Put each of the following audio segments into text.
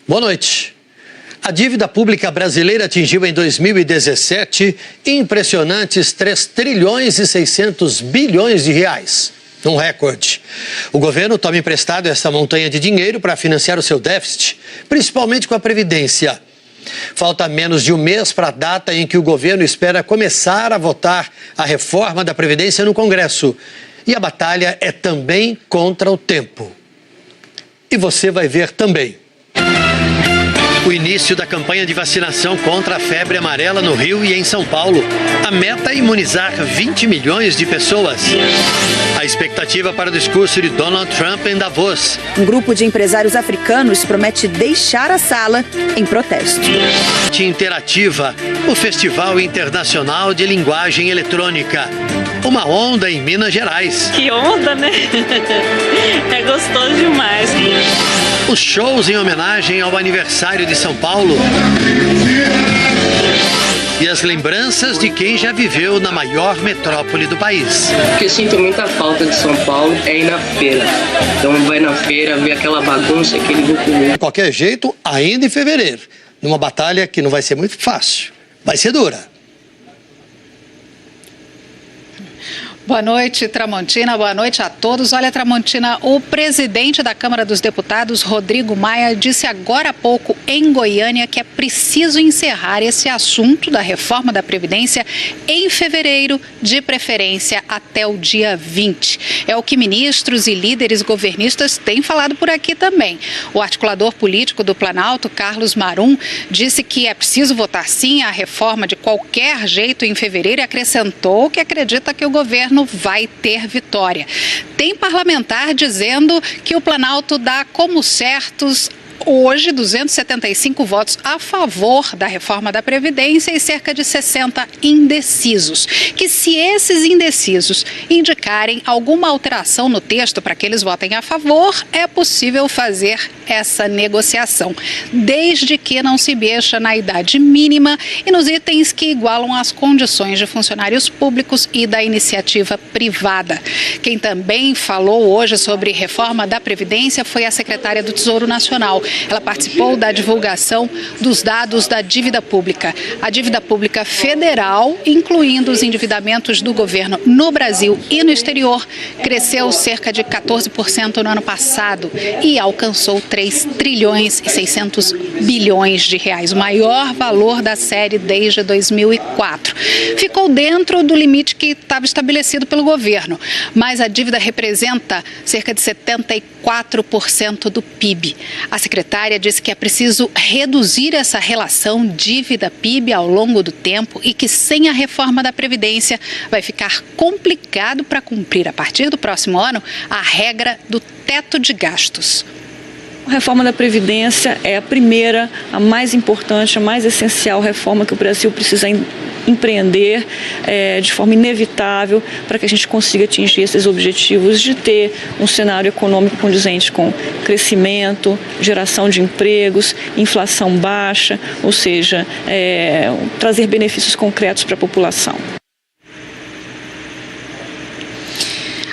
Boa noite. A dívida pública brasileira atingiu em 2017 impressionantes 3 trilhões e 600 bilhões de reais. Um recorde. O governo toma emprestado essa montanha de dinheiro para financiar o seu déficit, principalmente com a Previdência. Falta menos de um mês para a data em que o governo espera começar a votar a reforma da Previdência no Congresso. E a batalha é também contra o tempo. E você vai ver também. O início da campanha de vacinação contra a febre amarela no Rio e em São Paulo. A meta é imunizar 20 milhões de pessoas. A expectativa para o discurso de Donald Trump em Davos. Um grupo de empresários africanos promete deixar a sala em protesto. Interativa, o Festival Internacional de Linguagem Eletrônica. Uma onda em Minas Gerais. Que onda, né? É gostoso demais. Os shows em homenagem ao aniversário de São Paulo. E as lembranças de quem já viveu na maior metrópole do país. O que eu sinto muita falta de São Paulo é ir na feira. Então vai na feira, ver aquela bagunça, aquele grupo. De qualquer jeito, ainda em fevereiro, numa batalha que não vai ser muito fácil. Vai ser dura. Boa noite, Tramontina. Boa noite a todos. Olha, Tramontina, o presidente da Câmara dos Deputados, Rodrigo Maia, disse agora há pouco em Goiânia que é preciso encerrar esse assunto da reforma da Previdência em fevereiro, de preferência até o dia 20. É o que ministros e líderes governistas têm falado por aqui também. O articulador político do Planalto, Carlos Marum, disse que é preciso votar sim a reforma de qualquer jeito em fevereiro e acrescentou que acredita que o governo vai ter vitória. Tem parlamentar dizendo que o Planalto dá como certos hoje 275 votos a favor da reforma da Previdência e cerca de 60 indecisos. Que se esses indecisos indicarem alguma alteração no texto para que eles votem a favor, é possível fazer essa negociação, desde que não se mexa na idade mínima e nos itens que igualam as condições de funcionários públicos e da iniciativa privada. Quem também falou hoje sobre reforma da Previdência foi a secretária do Tesouro Nacional. Ela participou da divulgação dos dados da dívida pública. A dívida pública federal, incluindo os endividamentos do governo no Brasil e no exterior, cresceu cerca de 14% no ano passado e alcançou 3 trilhões e 600 bilhões de reais, o maior valor da série desde 2004. Ficou dentro do limite que estava estabelecido pelo governo, mas a dívida representa cerca de 74% do PIB. A secretária disse que é preciso reduzir essa relação dívida-PIB ao longo do tempo e que sem a reforma da Previdência vai ficar complicado para cumprir a partir do próximo ano a regra do teto de gastos. A reforma da Previdência é a primeira, a mais importante, a mais essencial reforma que o Brasil precisa empreender de forma inevitável para que a gente consiga atingir esses objetivos de ter um cenário econômico condizente com crescimento, geração de empregos, inflação baixa, ou seja, trazer benefícios concretos para a população.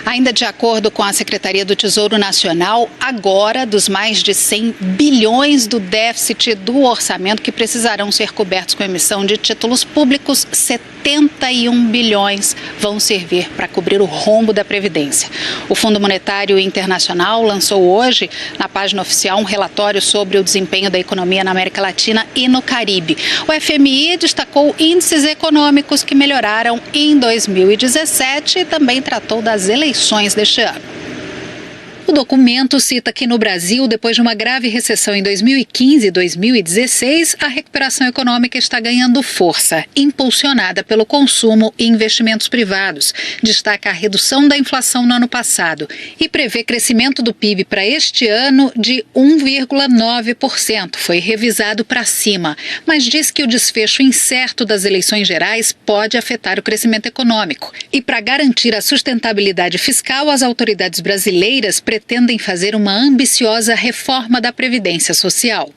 Ainda de acordo com a Secretaria do Tesouro Nacional, agora, dos mais de 100 bilhões do déficit do orçamento que precisarão ser cobertos com a emissão de títulos públicos, 71 bilhões vão servir para cobrir o rombo da Previdência. O Fundo Monetário Internacional lançou hoje, na página oficial, um relatório sobre o desempenho da economia na América Latina e no Caribe. O FMI destacou índices econômicos que melhoraram em 2017 e também tratou das eleições deste ano. O documento cita que no Brasil, depois de uma grave recessão em 2015 e 2016, a recuperação econômica está ganhando força, impulsionada pelo consumo e investimentos privados. Destaca a redução da inflação no ano passado e prevê crescimento do PIB para este ano de 1,9%. Foi revisado para cima, mas diz que o desfecho incerto das eleições gerais pode afetar o crescimento econômico. E para garantir a sustentabilidade fiscal, as autoridades brasileiras pretendem fazer uma ambiciosa reforma da Previdência Social.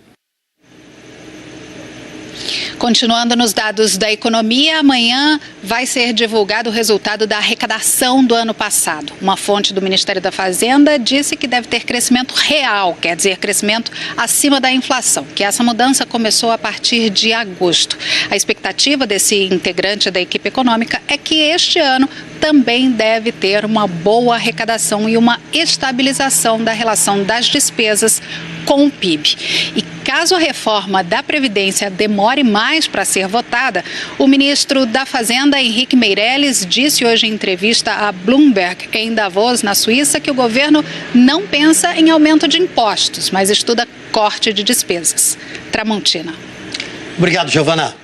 Continuando nos dados da economia, amanhã vai ser divulgado o resultado da arrecadação do ano passado. Uma fonte do Ministério da Fazenda disse que deve ter crescimento real, quer dizer, crescimento acima da inflação, que essa mudança começou a partir de agosto. A expectativa desse integrante da equipe econômica é que este ano também deve ter uma boa arrecadação e uma estabilização da relação das despesas com o PIB. E caso a reforma da Previdência demore mais para ser votada, o ministro da Fazenda, Henrique Meirelles, disse hoje em entrevista à Bloomberg, em Davos, na Suíça, que o governo não pensa em aumento de impostos, mas estuda corte de despesas. Tramontina. Obrigado, Giovana.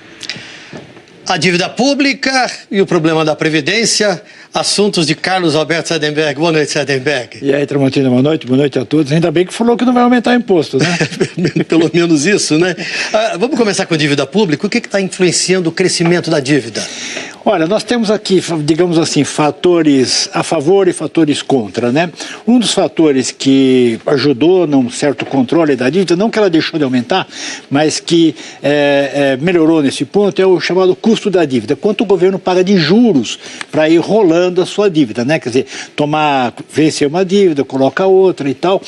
A dívida pública e o problema da Previdência, assuntos de Carlos Alberto Seidenberg. Boa noite, Seidenberg. E aí, Tramontina, boa noite a todos. Ainda bem que falou que não vai aumentar o imposto, né? Pelo menos isso, né? Vamos começar com a dívida pública. O que está influenciando o crescimento da dívida? Olha, nós temos aqui, digamos assim, fatores a favor e fatores contra, né? Um dos fatores que ajudou num certo controle da dívida, não que ela deixou de aumentar, mas que melhorou nesse ponto, é o chamado custo da dívida. Quanto o governo paga de juros para ir rolando a sua dívida, né? Quer dizer, vencer uma dívida, coloca outra e tal.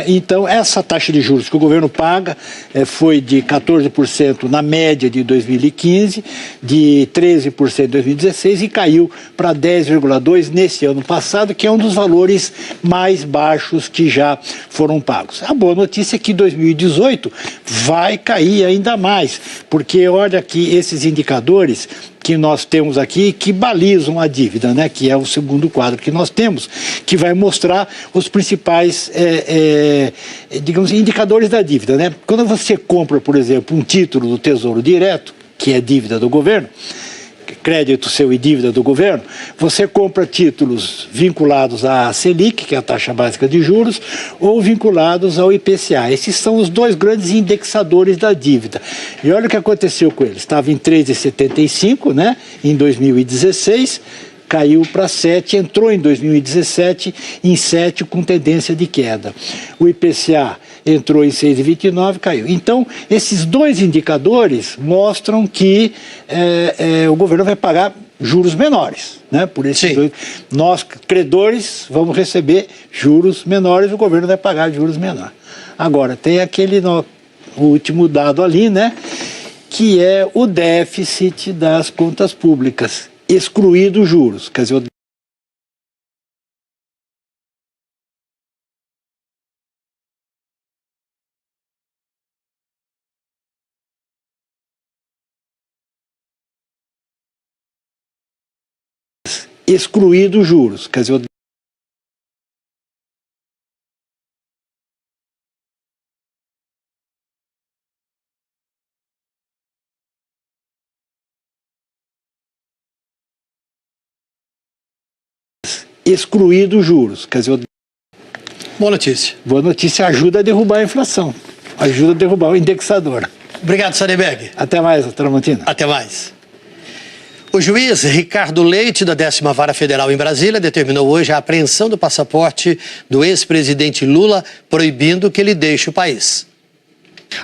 Então, essa taxa de juros que o governo paga foi de 14% na média de 2015, de 13% em 2016 e caiu para 10,2% nesse ano passado, que é um dos valores mais baixos que já foram pagos. A boa notícia é que 2018 vai cair ainda mais, porque olha que esses indicadores que nós temos aqui, que balizam a dívida, né? Que é o segundo quadro que nós temos, que vai mostrar os principais, digamos, indicadores da dívida, né? Quando você compra, por exemplo, um título do Tesouro Direto, que é dívida do governo, crédito seu e dívida do governo, você compra títulos vinculados à Selic, que é a taxa básica de juros, ou vinculados ao IPCA. Esses são os dois grandes indexadores da dívida. E olha o que aconteceu com eles. Estava em 3,75, né, em 2016, caiu para 7, entrou em 2017 em 7 com tendência de queda. O IPCA entrou em 6,29, caiu. Então, esses dois indicadores mostram que o governo vai pagar juros menores, né? Por esses dois, nós, credores, vamos receber juros menores, o governo vai pagar juros menores. Agora, tem aquele o último dado ali, né? Que é o déficit das contas públicas, excluído os juros, quer dizer, excluído os juros, quer dizer, excluído os juros, quer dizer, boa notícia. Boa notícia, ajuda a derrubar a inflação, ajuda a derrubar o indexador. Obrigado, Seidenberg. Até mais, Tramontina. Até mais. O juiz Ricardo Leite, da 10ª Vara Federal em Brasília, determinou hoje a apreensão do passaporte do ex-presidente Lula, proibindo que ele deixe o país.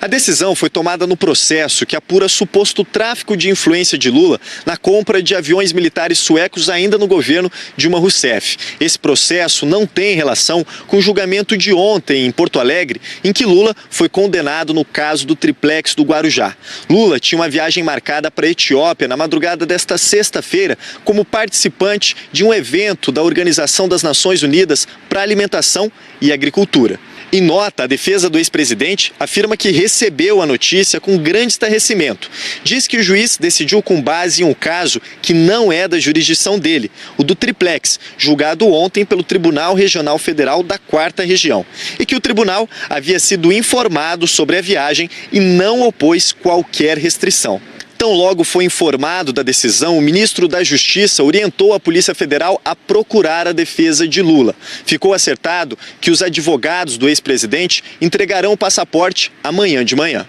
A decisão foi tomada no processo que apura suposto tráfico de influência de Lula na compra de aviões militares suecos ainda no governo Dilma Rousseff. Esse processo não tem relação com o julgamento de ontem em Porto Alegre, em que Lula foi condenado no caso do triplex do Guarujá. Lula tinha uma viagem marcada para a Etiópia na madrugada desta sexta-feira como participante de um evento da Organização das Nações Unidas para Alimentação e Agricultura. Em nota, a defesa do ex-presidente afirma que recebeu a notícia com grande estarrecimento. Diz que o juiz decidiu com base em um caso que não é da jurisdição dele, o do triplex, julgado ontem pelo Tribunal Regional Federal da 4ª Região, e que o tribunal havia sido informado sobre a viagem e não opôs qualquer restrição. Tão logo foi informado da decisão, o ministro da Justiça orientou a Polícia Federal a procurar a defesa de Lula. Ficou acertado que os advogados do ex-presidente entregarão o passaporte amanhã de manhã.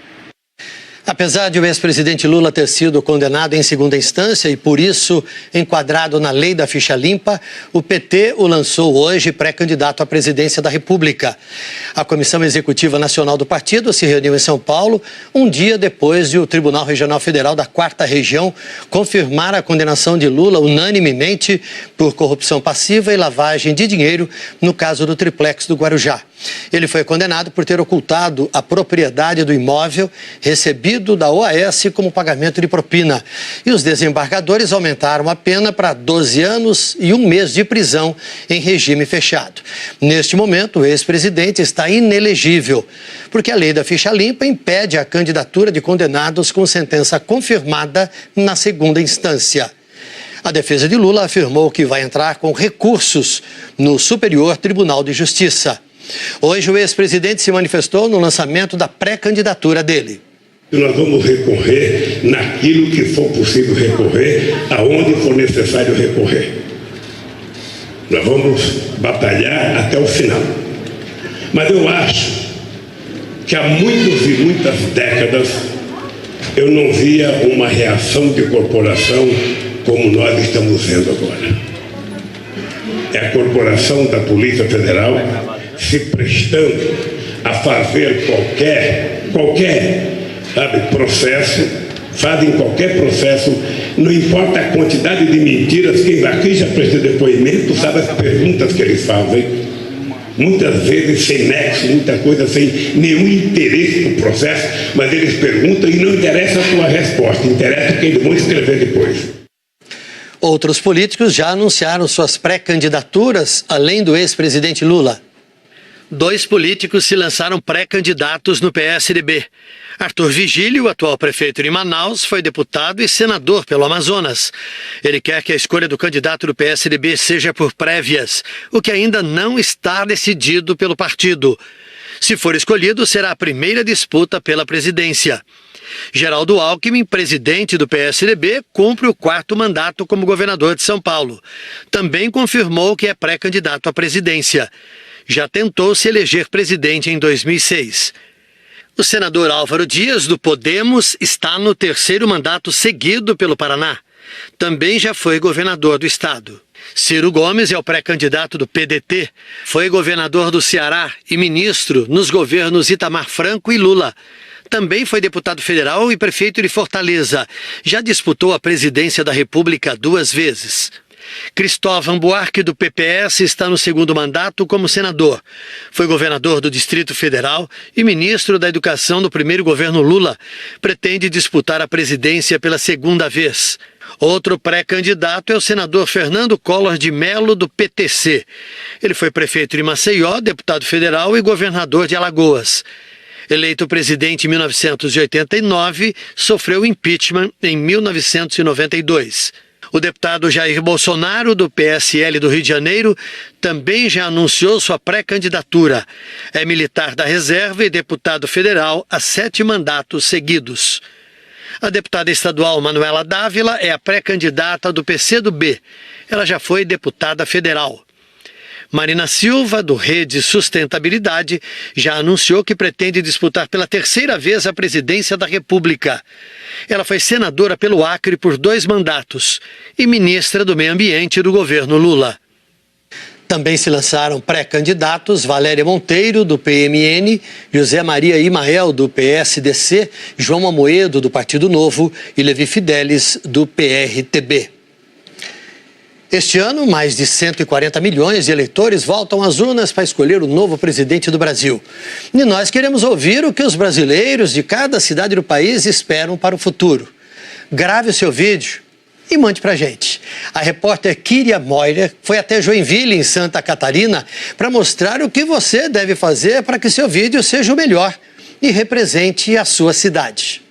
Apesar de o ex-presidente Lula ter sido condenado em segunda instância e, por isso, enquadrado na lei da ficha limpa, o PT o lançou hoje pré-candidato à presidência da República. A Comissão Executiva Nacional do partido se reuniu em São Paulo um dia depois de o Tribunal Regional Federal da 4ª Região confirmar a condenação de Lula unanimemente por corrupção passiva e lavagem de dinheiro no caso do triplex do Guarujá. Ele foi condenado por ter ocultado a propriedade do imóvel recebido da OAS como pagamento de propina. E os desembargadores aumentaram a pena para 12 anos e 1 mês de prisão em regime fechado. Neste momento, o ex-presidente está inelegível, porque a lei da ficha limpa impede a candidatura de condenados com sentença confirmada na segunda instância. A defesa de Lula afirmou que vai entrar com recursos no Superior Tribunal de Justiça. Hoje, o ex-presidente se manifestou no lançamento da pré-candidatura dele. Nós vamos recorrer naquilo que for possível recorrer, aonde for necessário recorrer. Nós vamos batalhar até o final. Mas eu acho que há muitas e muitas décadas eu não via uma reação de corporação como nós estamos vendo agora. É a corporação da Polícia Federal se prestando a fazer qualquer processo, fazem qualquer processo, não importa a quantidade de mentiras, quem aqui já prestou depoimento sabe as perguntas que eles fazem, muitas vezes sem nexo, muita coisa sem nenhum interesse no processo, mas eles perguntam e não interessa a sua resposta, interessa o que eles vão escrever depois. Outros políticos já anunciaram suas pré-candidaturas, além do ex-presidente Lula. 2 políticos se lançaram pré-candidatos no PSDB. Arthur Vigílio, atual prefeito de Manaus, foi deputado e senador pelo Amazonas. Ele quer que a escolha do candidato do PSDB seja por prévias, o que ainda não está decidido pelo partido. Se for escolhido, será a primeira disputa pela presidência. Geraldo Alckmin, presidente do PSDB, cumpre o 4º mandato como governador de São Paulo. Também confirmou que é pré-candidato à presidência. Já tentou se eleger presidente em 2006. O senador Álvaro Dias, do Podemos, está no 3º mandato seguido pelo Paraná. Também já foi governador do estado. Ciro Gomes é o pré-candidato do PDT. Foi governador do Ceará e ministro nos governos Itamar Franco e Lula. Também foi deputado federal e prefeito de Fortaleza. Já disputou a presidência da República 2 vezes. Cristóvão Buarque, do PPS, está no 2º mandato como senador. Foi governador do Distrito Federal e ministro da Educação do primeiro governo Lula. Pretende disputar a presidência pela 2ª vez. Outro pré-candidato é o senador Fernando Collor de Mello, do PTC. Ele foi prefeito de Maceió, deputado federal e governador de Alagoas. Eleito presidente em 1989, sofreu impeachment em 1992. O deputado Jair Bolsonaro, do PSL do Rio de Janeiro, também já anunciou sua pré-candidatura. É militar da reserva e deputado federal há 7 mandatos seguidos. A deputada estadual Manuela Dávila é a pré-candidata do PCdoB. Ela já foi deputada federal. Marina Silva, do Rede Sustentabilidade, já anunciou que pretende disputar pela 3ª vez a presidência da República. Ela foi senadora pelo Acre por 2 mandatos e ministra do Meio Ambiente do governo Lula. Também se lançaram pré-candidatos Valéria Monteiro, do PMN, José Maria Imael, do PSDC, João Amoedo, do Partido Novo e Levi Fidelis, do PRTB. Este ano, mais de 140 milhões de eleitores voltam às urnas para escolher o novo presidente do Brasil. E nós queremos ouvir o que os brasileiros de cada cidade do país esperam para o futuro. Grave o seu vídeo e mande para a gente. A repórter Kíria Moira foi até Joinville, em Santa Catarina, para mostrar o que você deve fazer para que seu vídeo seja o melhor e represente a sua cidade.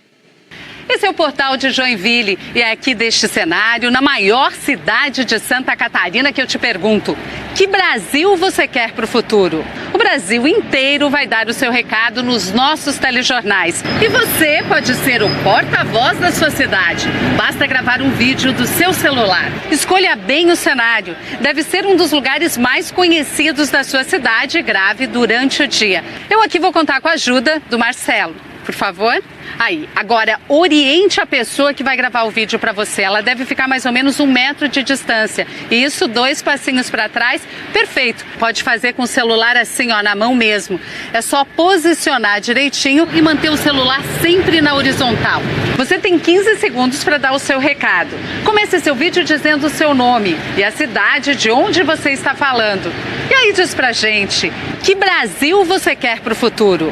Esse é o portal de Joinville e é aqui deste cenário, na maior cidade de Santa Catarina, que eu te pergunto: que Brasil você quer para o futuro? O Brasil inteiro vai dar o seu recado nos nossos telejornais. E você pode ser o porta-voz da sua cidade. Basta gravar um vídeo do seu celular. Escolha bem o cenário. Deve ser um dos lugares mais conhecidos da sua cidade e grave durante o dia. Eu aqui vou contar com a ajuda do Marcelo. por favor. Aí, agora oriente a pessoa que vai gravar o vídeo para você. Ela deve ficar mais ou menos 1 metro de distância. E isso, 2 passinhos para trás, perfeito. Pode fazer com o celular assim, ó, na mão mesmo. É só posicionar direitinho e manter o celular sempre na horizontal. Você tem 15 segundos para dar o seu recado. Comece seu vídeo dizendo o seu nome e a cidade de onde você está falando. E aí diz pra gente, que Brasil você quer para o futuro?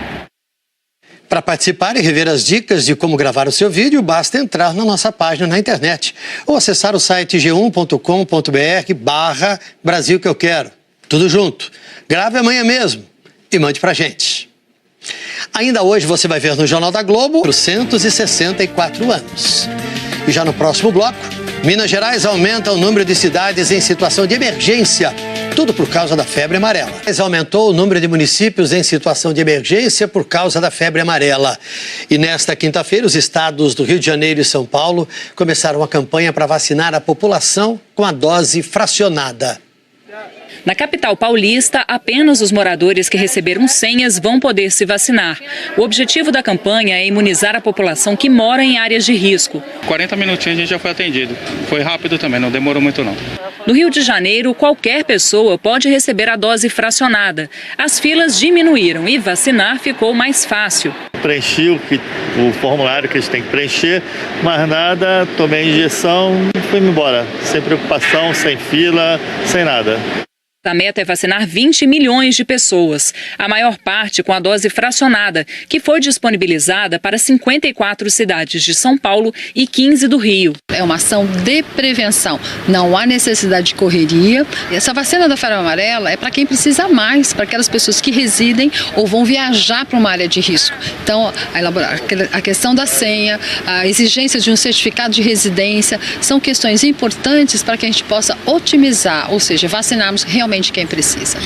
Para participar e rever as dicas de como gravar o seu vídeo, basta entrar na nossa página na internet ou acessar o site g1.com.br/Brasil que eu quero. Tudo junto. Grave amanhã mesmo e mande pra gente. Ainda hoje você vai ver no Jornal da Globo 464 anos. E já no próximo bloco, Minas Gerais aumenta o número de cidades em situação de emergência. Tudo por causa da febre amarela. Aumentou o número de municípios em situação de emergência por causa da febre amarela. E nesta quinta-feira, os estados do Rio de Janeiro e São Paulo começaram a campanha para vacinar a população com a dose fracionada. Na capital paulista, apenas os moradores que receberam senhas vão poder se vacinar. O objetivo da campanha é imunizar a população que mora em áreas de risco. 40 minutinhos a gente já foi atendido. Foi rápido também, não demorou muito não. No Rio de Janeiro, qualquer pessoa pode receber a dose fracionada. As filas diminuíram e vacinar ficou mais fácil. Preenchi o formulário que eles têm que preencher, mas nada, tomei a injeção e fui-me embora. Sem preocupação, sem fila, sem nada. A meta é vacinar 20 milhões de pessoas, a maior parte com a dose fracionada, que foi disponibilizada para 54 cidades de São Paulo e 15 do Rio. É uma ação de prevenção, não há necessidade de correria. Essa vacina da febre amarela é para quem precisa mais, para aquelas pessoas que residem ou vão viajar para uma área de risco. Então, a questão da senha, a exigência de um certificado de residência, são questões importantes para que a gente possa otimizar, ou seja, vacinarmos realmente quem precisa.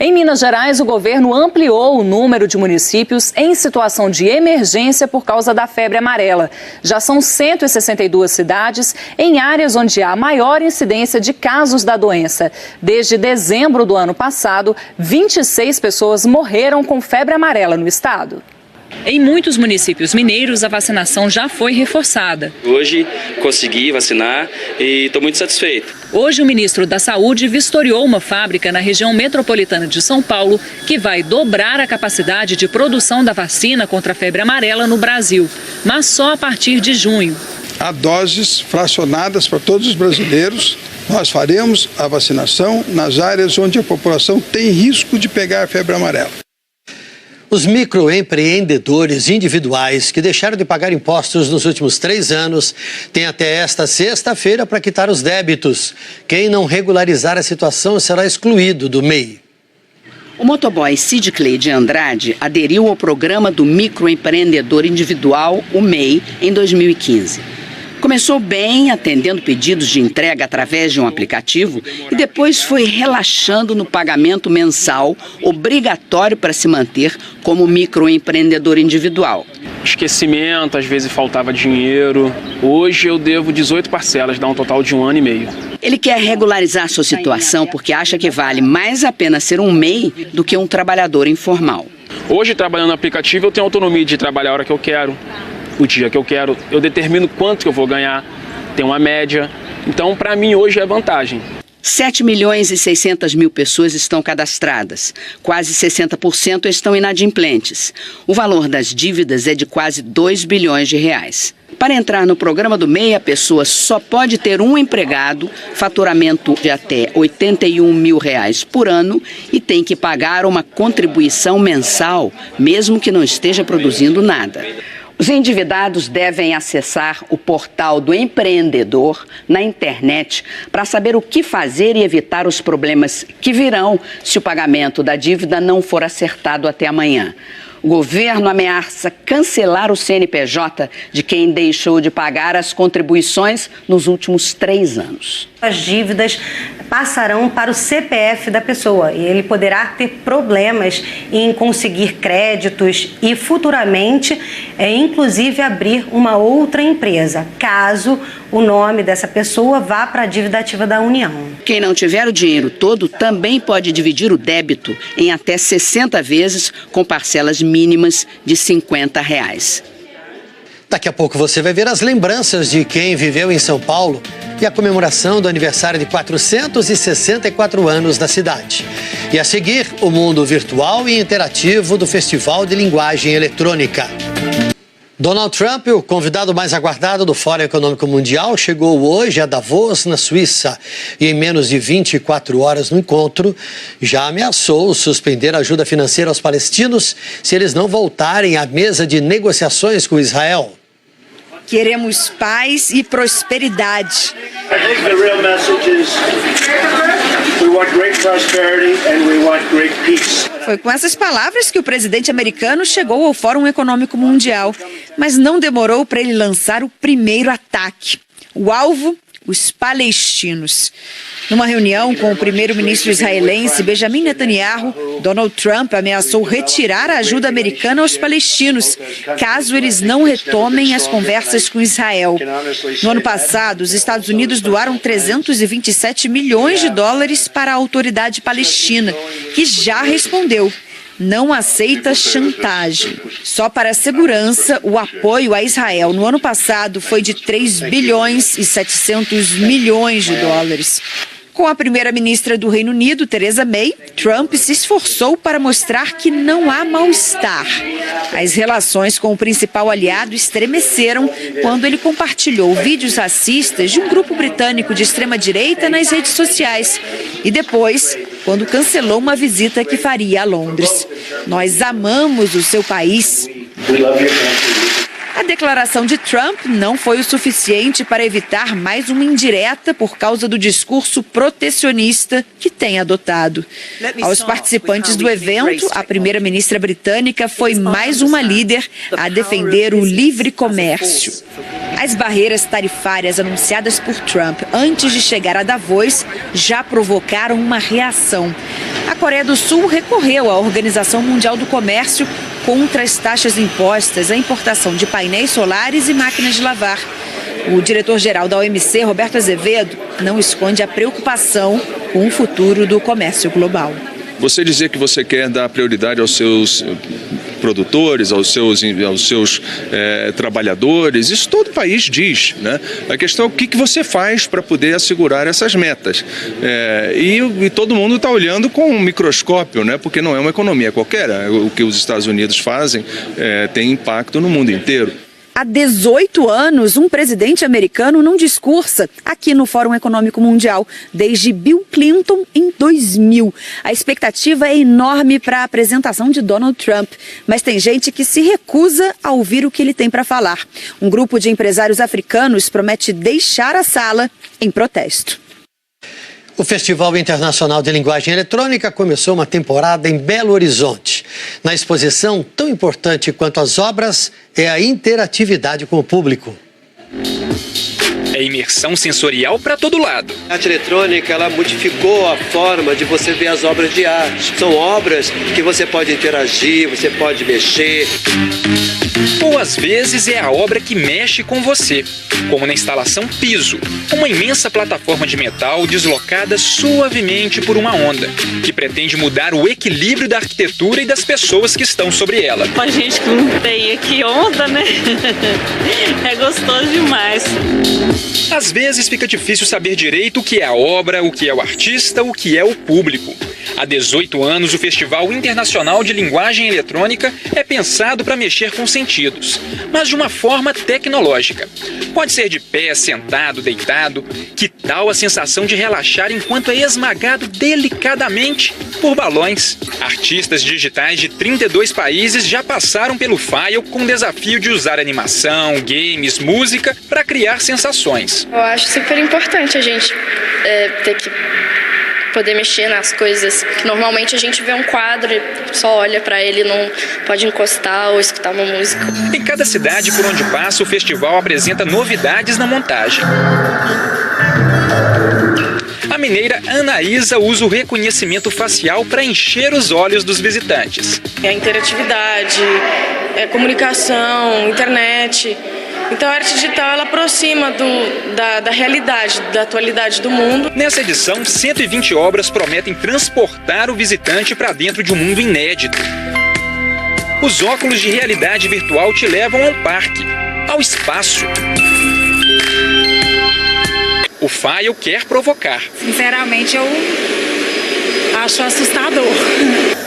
Em Minas Gerais, o governo ampliou o número de municípios em situação de emergência por causa da febre amarela. Já são 162 cidades em áreas onde há maior incidência de casos da doença. Desde dezembro do ano passado, 26 pessoas morreram com febre amarela no estado. Em muitos municípios mineiros, a vacinação já foi reforçada. Hoje consegui vacinar e estou muito satisfeito. Hoje o ministro da Saúde vistoriou uma fábrica na região metropolitana de São Paulo que vai dobrar a capacidade de produção da vacina contra a febre amarela no Brasil, mas só a partir de junho. Há doses fracionadas para todos os brasileiros. Nós faremos a vacinação nas áreas onde a população tem risco de pegar a febre amarela. Os microempreendedores individuais que deixaram de pagar impostos nos últimos 3 anos têm até esta sexta-feira para quitar os débitos. Quem não regularizar a situação será excluído do MEI. O motoboy Cid Cleide Andrade aderiu ao programa do microempreendedor individual, o MEI, em 2015. Começou bem, atendendo pedidos de entrega através de um aplicativo e depois foi relaxando no pagamento mensal, obrigatório para se manter como microempreendedor individual. Esquecimento, às vezes faltava dinheiro. Hoje eu devo 18 parcelas, dá um total de 1 ano e meio. Ele quer regularizar sua situação porque acha que vale mais a pena ser um MEI do que um trabalhador informal. Hoje, trabalhando no aplicativo, eu tenho autonomia de trabalhar a hora que eu quero. O dia que eu quero, eu determino quanto que eu vou ganhar, tem uma média. Então, para mim, hoje é vantagem. 7.600.000 pessoas estão cadastradas. Quase 60% estão inadimplentes. O valor das dívidas é de quase 2 bilhões de reais. Para entrar no programa do MEI, a pessoa só pode ter um empregado, faturamento de até R$ 81 mil por ano e tem que pagar uma contribuição mensal, mesmo que não esteja produzindo nada. Os endividados devem acessar o portal do empreendedor na internet para saber o que fazer e evitar os problemas que virão se o pagamento da dívida não for acertado até amanhã. O governo ameaça cancelar o CNPJ de quem deixou de pagar as contribuições nos últimos 3 anos. As dívidas passarão para o CPF da pessoa e ele poderá ter problemas em conseguir créditos e futuramente, inclusive, abrir uma outra empresa, caso o nome dessa pessoa vá para a dívida ativa da União. Quem não tiver o dinheiro todo também pode dividir o débito em até 60 vezes com parcelas mínimas de R$50. Daqui a pouco você vai ver as lembranças de quem viveu em São Paulo e a comemoração do aniversário de 464 anos da cidade. E a seguir, o mundo virtual e interativo do Festival de Linguagem Eletrônica. Donald Trump, o convidado mais aguardado do Fórum Econômico Mundial, chegou hoje a Davos, na Suíça, e em menos de 24 horas no encontro, já ameaçou suspender a ajuda financeira aos palestinos se eles não voltarem à mesa de negociações com Israel. Queremos paz e prosperidade. I think the real message is we want great prosperity and we want great peace. Foi com essas palavras que o presidente americano chegou ao Fórum Econômico Mundial, mas não demorou para ele lançar o primeiro ataque. O alvo, os palestinos. Numa reunião com o primeiro-ministro israelense Benjamin Netanyahu, Donald Trump ameaçou retirar a ajuda americana aos palestinos, caso eles não retomem as conversas com Israel. No ano passado, os Estados Unidos doaram 327 milhões de dólares para a autoridade palestina, que já respondeu. Não aceita chantagem. Só para a segurança, o apoio a Israel no ano passado foi de 3 bilhões e 700 milhões de dólares. Com a primeira-ministra do Reino Unido, Theresa May, Trump se esforçou para mostrar que não há mal-estar. As relações com o principal aliado estremeceram quando ele compartilhou vídeos racistas de um grupo britânico de extrema-direita nas redes sociais. E depois, quando cancelou uma visita que faria a Londres. Nós amamos o seu país. A declaração de Trump não foi o suficiente para evitar mais uma indireta por causa do discurso protecionista que tem adotado. Aos participantes do evento, a primeira-ministra britânica foi mais uma líder a defender o livre comércio. As barreiras tarifárias anunciadas por Trump antes de chegar a Davos já provocaram uma reação. A Coreia do Sul recorreu à Organização Mundial do Comércio contra as taxas impostas à importação de painéis solares e máquinas de lavar. O diretor-geral da OMC, Roberto Azevedo, não esconde a preocupação com o futuro do comércio global. Você dizer que você quer dar prioridade aos seus produtores, aos seus trabalhadores, isso todo país diz, né? A questão é o que você faz para poder assegurar essas metas. E todo mundo está olhando com um microscópio, né? Porque não é uma economia qualquer. O que os Estados Unidos fazem tem impacto no mundo inteiro. Há 18 anos, um presidente americano não discursa aqui no Fórum Econômico Mundial, desde Bill Clinton em 2000. A expectativa é enorme para a apresentação de Donald Trump, mas tem gente que se recusa a ouvir o que ele tem para falar. Um grupo de empresários africanos promete deixar a sala em protesto. O Festival Internacional de Linguagem Eletrônica começou uma temporada em Belo Horizonte. Na exposição, tão importante quanto as obras é a interatividade com o público. É imersão sensorial para todo lado. A arte eletrônica, ela modificou a forma de você ver as obras de arte. São obras que você pode interagir, você pode mexer. Ou às vezes é a obra que mexe com você, como na instalação Piso, uma imensa plataforma de metal deslocada suavemente por uma onda, que pretende mudar o equilíbrio da arquitetura e das pessoas que estão sobre ela. A gente que não tem aqui onda, né? É gostoso demais. Às vezes fica difícil saber direito o que é a obra, o que é o artista, o que é o público. Há 18 anos, o Festival Internacional de Linguagem Eletrônica é pensado para mexer com sentidos, mas de uma forma tecnológica. Pode ser de pé, sentado, deitado. Que tal a sensação de relaxar enquanto é esmagado delicadamente por balões? Artistas digitais de 32 países já passaram pelo File com o desafio de usar animação, games, música para criar sensações. Eu acho super importante a gente ter que poder mexer nas coisas que normalmente a gente vê um quadro e só olha para ele, não pode encostar ou escutar uma música. Em cada cidade por onde passa, o festival apresenta novidades na montagem. A mineira Anaísa usa o reconhecimento facial para encher os olhos dos visitantes. A interatividade, comunicação, internet, Então a arte digital ela aproxima da realidade, da atualidade do mundo. Nessa edição, 120 obras prometem transportar o visitante para dentro de um mundo inédito. Os óculos de realidade virtual te levam ao parque, ao espaço. O File quer provocar. Sinceramente, eu acho assustador.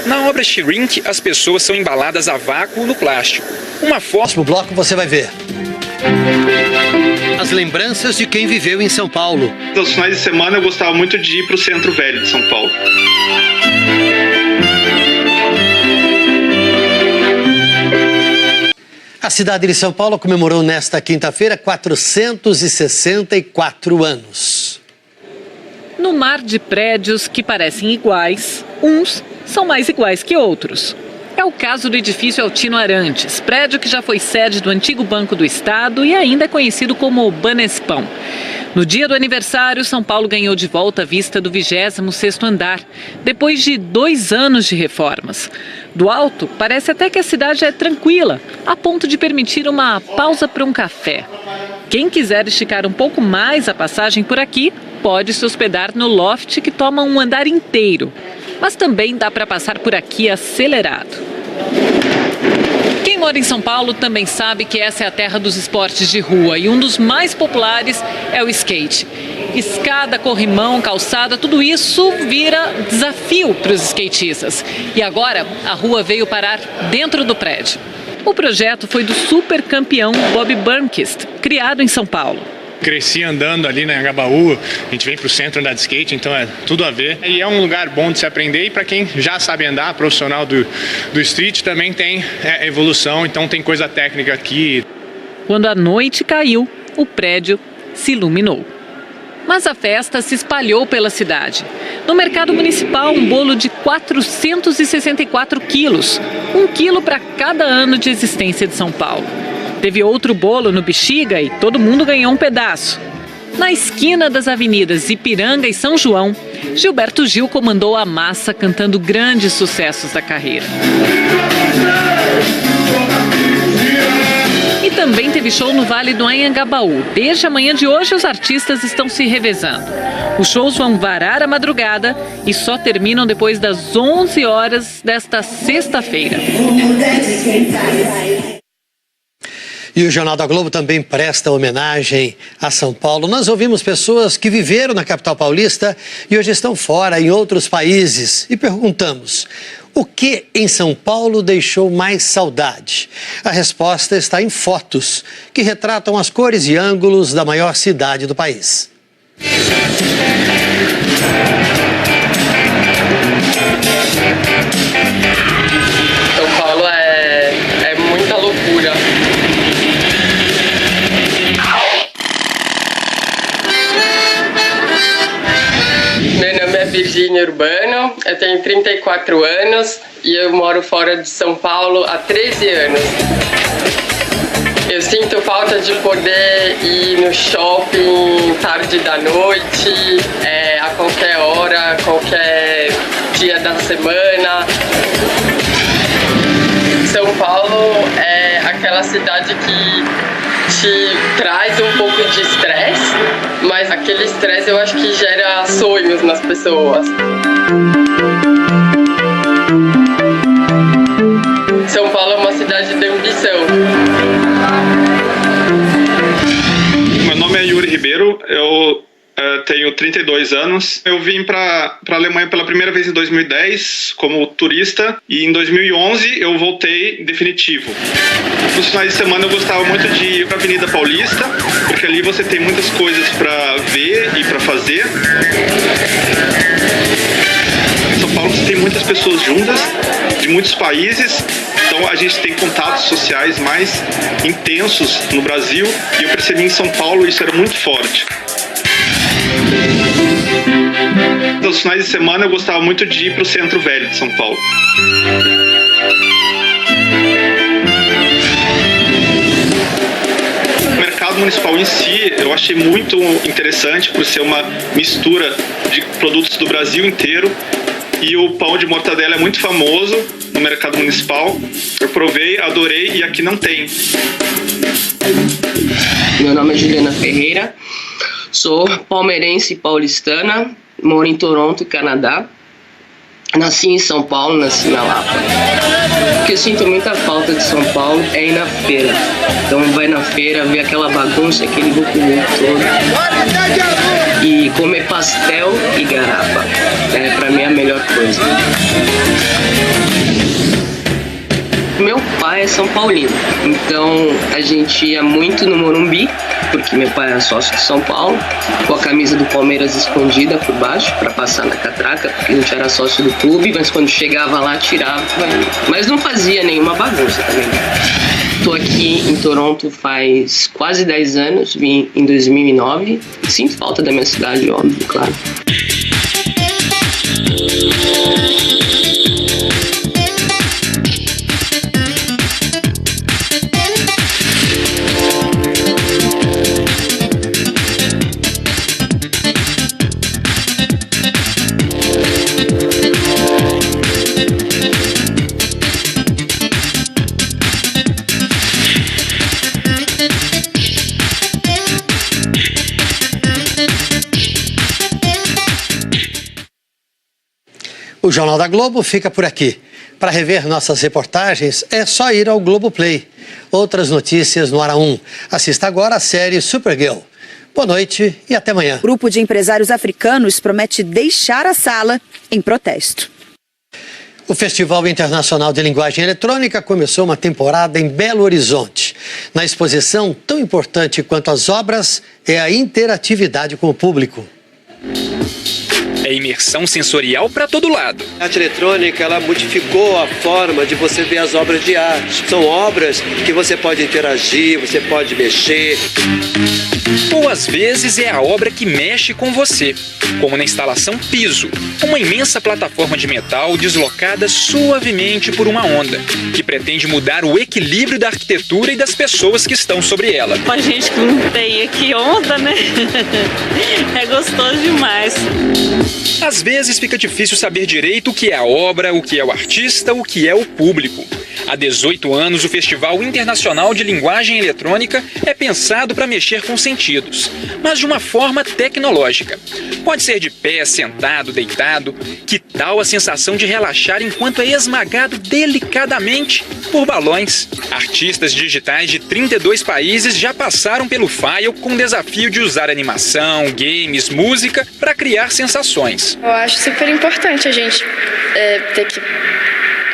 Na obra Shrink, as pessoas são embaladas a vácuo no plástico. Uma foto... No próximo bloco você vai ver as lembranças de quem viveu em São Paulo. Nos finais de semana eu gostava muito de ir para o Centro Velho de São Paulo. A cidade de São Paulo comemorou nesta quinta-feira 464 anos. No mar de prédios que parecem iguais, uns são mais iguais que outros. É o caso do edifício Altino Arantes, prédio que já foi sede do antigo Banco do Estado e ainda é conhecido como Banespão. No dia do aniversário, São Paulo ganhou de volta a vista do 26º andar, depois de 2 anos de reformas. Do alto, parece até que a cidade é tranquila, a ponto de permitir uma pausa para um café. Quem quiser esticar um pouco mais a passagem por aqui, pode se hospedar no loft que toma um andar inteiro. Mas também dá para passar por aqui acelerado. Quem mora em São Paulo também sabe que essa é a terra dos esportes de rua e um dos mais populares é o skate. Escada, corrimão, calçada, tudo isso vira desafio para os skatistas. E agora a rua veio parar dentro do prédio. O projeto foi do super campeão Bob Burnquist, criado em São Paulo. Cresci andando ali na Anhangabaú, a gente vem para o centro andar de skate, então é tudo a ver. E é um lugar bom de se aprender e para quem já sabe andar, profissional do street, também tem evolução, então tem coisa técnica aqui. Quando a noite caiu, o prédio se iluminou. Mas a festa se espalhou pela cidade. No mercado municipal, um bolo de 464 quilos, 1 quilo para cada ano de existência de São Paulo. Teve outro bolo no Bexiga e todo mundo ganhou um pedaço. Na esquina das avenidas Ipiranga e São João, Gilberto Gil comandou a massa cantando grandes sucessos da carreira. E também teve show no Vale do Anhangabaú. Desde a manhã de hoje, os artistas estão se revezando. Os shows vão varar a madrugada e só terminam depois das 11 horas desta sexta-feira. E o Jornal da Globo também presta homenagem a São Paulo. Nós ouvimos pessoas que viveram na capital paulista e hoje estão fora, em outros países. E perguntamos, o que em São Paulo deixou mais saudade? A resposta está em fotos que retratam as cores e ângulos da maior cidade do país. São Paulo é muita loucura. Meu nome é Virgínia Urbano, eu tenho 34 anos e eu moro fora de São Paulo há 13 anos. Eu sinto falta de poder ir no shopping tarde da noite, a qualquer hora, qualquer dia da semana. São Paulo é aquela cidade que te traz um pouco de estresse, mas aquele estresse eu acho que gera sonhos nas pessoas. São Paulo é uma cidade de ambição. Meu nome é Yuri Ribeiro, eu tenho 32 anos. Eu vim para a Alemanha pela primeira vez em 2010 como turista e em 2011 eu voltei definitivo. Nos finais de semana eu gostava muito de ir para a Avenida Paulista, porque ali você tem muitas coisas para ver e para fazer. Em São Paulo você tem muitas pessoas juntas, de muitos países, então a gente tem contatos sociais mais intensos no Brasil e eu percebi em São Paulo isso era muito forte. Nos finais de semana eu gostava muito de ir para o Centro Velho de São Paulo. O mercado municipal em si eu achei muito interessante por ser uma mistura de produtos do Brasil inteiro e o pão de mortadela é muito famoso no mercado municipal. Eu provei, adorei e aqui não tem. Meu nome é Juliana Ferreira, sou palmeirense e paulistana, moro em Toronto, Canadá. Nasci em São Paulo, nasci na Lapa. O que eu sinto muita falta de São Paulo é ir na feira. Então vai na feira, ver aquela bagunça, aquele vucu-vucu todo. E comer pastel e garapa. É pra mim a melhor coisa. Meu pai é São Paulino, então a gente ia muito no Morumbi, porque meu pai era sócio de São Paulo, com a camisa do Palmeiras escondida por baixo, para passar na catraca, porque a gente era sócio do clube, mas quando chegava lá, tirava. Mas não fazia nenhuma bagunça também. Estou aqui em Toronto faz quase 10 anos, vim em 2009, sinto falta da minha cidade, óbvio, claro. O Jornal da Globo fica por aqui. Para rever nossas reportagens, é só ir ao Globoplay. Outras notícias no Ara 1. Assista agora a série Supergirl. Boa noite e até amanhã. O grupo de empresários africanos promete deixar a sala em protesto. O Festival Internacional de Linguagem Eletrônica começou uma temporada em Belo Horizonte. Na exposição, tão importante quanto as obras é a interatividade com o público. É imersão sensorial para todo lado. A arte eletrônica, ela modificou a forma de você ver as obras de arte. São obras que você pode interagir, você pode mexer. Ou às vezes é a obra que mexe com você, como na instalação Piso, uma imensa plataforma de metal deslocada suavemente por uma onda, que pretende mudar o equilíbrio da arquitetura e das pessoas que estão sobre ela. A gente que não tem aqui onda, né? É gostoso demais. Às vezes fica difícil saber direito o que é a obra, o que é o artista, o que é o público. Há 18 anos, o Festival Internacional de Linguagem Eletrônica é pensado para mexer com sentidos, mas de uma forma tecnológica. Pode ser de pé, sentado, deitado. Que tal a sensação de relaxar enquanto é esmagado delicadamente por balões? Artistas digitais de 32 países já passaram pelo File com o desafio de usar animação, games, música para criar sensações. Eu acho super importante a gente ter que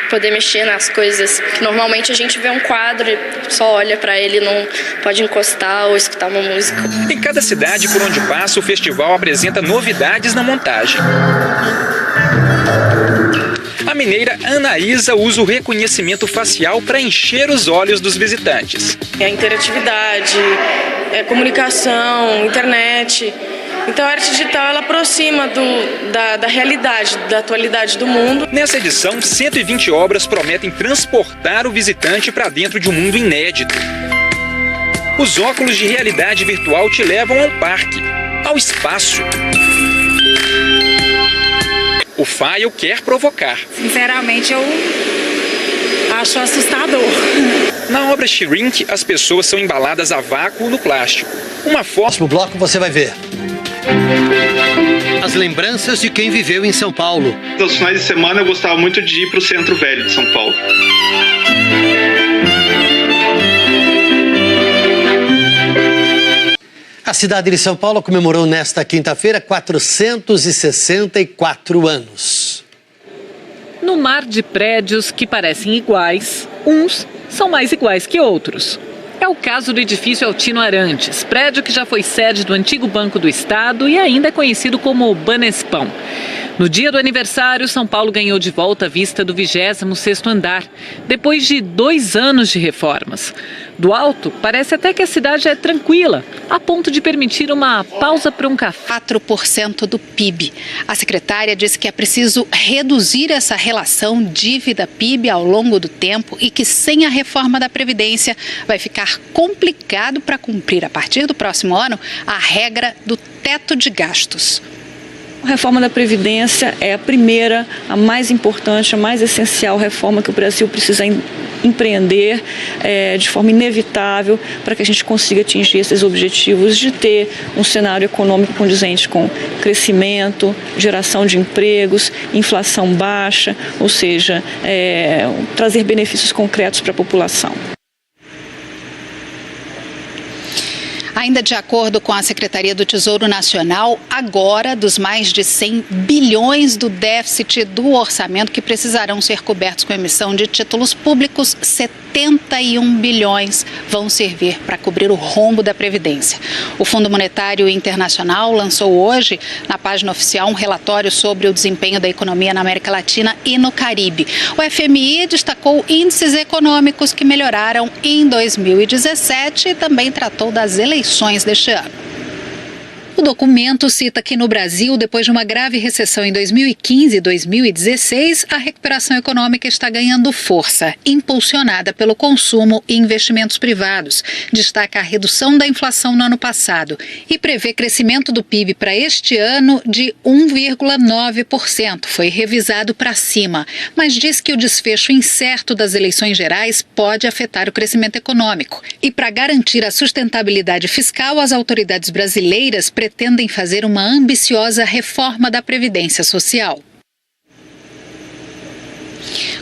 poder mexer nas coisas que normalmente a gente vê um quadro e só olha para ele, não pode encostar ou escutar uma música. Em cada cidade por onde passa, o festival apresenta novidades na montagem. A mineira Anaísa usa o reconhecimento facial para encher os olhos dos visitantes. É a interatividade, é comunicação, internet. Então a arte digital ela aproxima da realidade, da atualidade do mundo. Nessa edição, 120 obras prometem transportar o visitante para dentro de um mundo inédito. Os óculos de realidade virtual te levam ao parque, ao espaço. O File quer provocar. Sinceramente, eu acho assustador. Na obra Shrink, as pessoas são embaladas a vácuo no plástico. Uma foto... No próximo bloco você vai ver as lembranças de quem viveu em São Paulo. Nos finais de semana eu gostava muito de ir para o Centro Velho de São Paulo. A cidade de São Paulo comemorou nesta quinta-feira 464 anos. No mar de prédios que parecem iguais, uns são mais iguais que outros. É o caso do edifício Altino Arantes, prédio que já foi sede do antigo Banco do Estado e ainda é conhecido como Banespão. No dia do aniversário, São Paulo ganhou de volta a vista do 26º andar, depois de 2 anos de reformas. Do alto, parece até que a cidade é tranquila, a ponto de permitir uma pausa para um café. 4% do PIB. A secretária disse que é preciso reduzir essa relação dívida-PIB ao longo do tempo e que sem a reforma da Previdência vai ficar complicado para cumprir a partir do próximo ano a regra do teto de gastos. A reforma da Previdência é a primeira, a mais importante, a mais essencial reforma que o Brasil precisa empreender de forma inevitável para que a gente consiga atingir esses objetivos de ter um cenário econômico condizente com crescimento, geração de empregos, inflação baixa, ou seja, trazer benefícios concretos para a população. Ainda de acordo com a Secretaria do Tesouro Nacional, agora, dos mais de 100 bilhões do déficit do orçamento que precisarão ser cobertos com emissão de títulos públicos, 71 bilhões vão servir para cobrir o rombo da Previdência. O Fundo Monetário Internacional lançou hoje, na página oficial, um relatório sobre o desempenho da economia na América Latina e no Caribe. O FMI destacou índices econômicos que melhoraram em 2017 e também tratou das eleições deste ano. O documento cita que no Brasil, depois de uma grave recessão em 2015 e 2016, a recuperação econômica está ganhando força, impulsionada pelo consumo e investimentos privados. Destaca a redução da inflação no ano passado e prevê crescimento do PIB para este ano de 1,9%. Foi revisado para cima, mas diz que o desfecho incerto das eleições gerais pode afetar o crescimento econômico. E para garantir a sustentabilidade fiscal, as autoridades brasileiras pretendem fazer uma ambiciosa reforma da Previdência Social.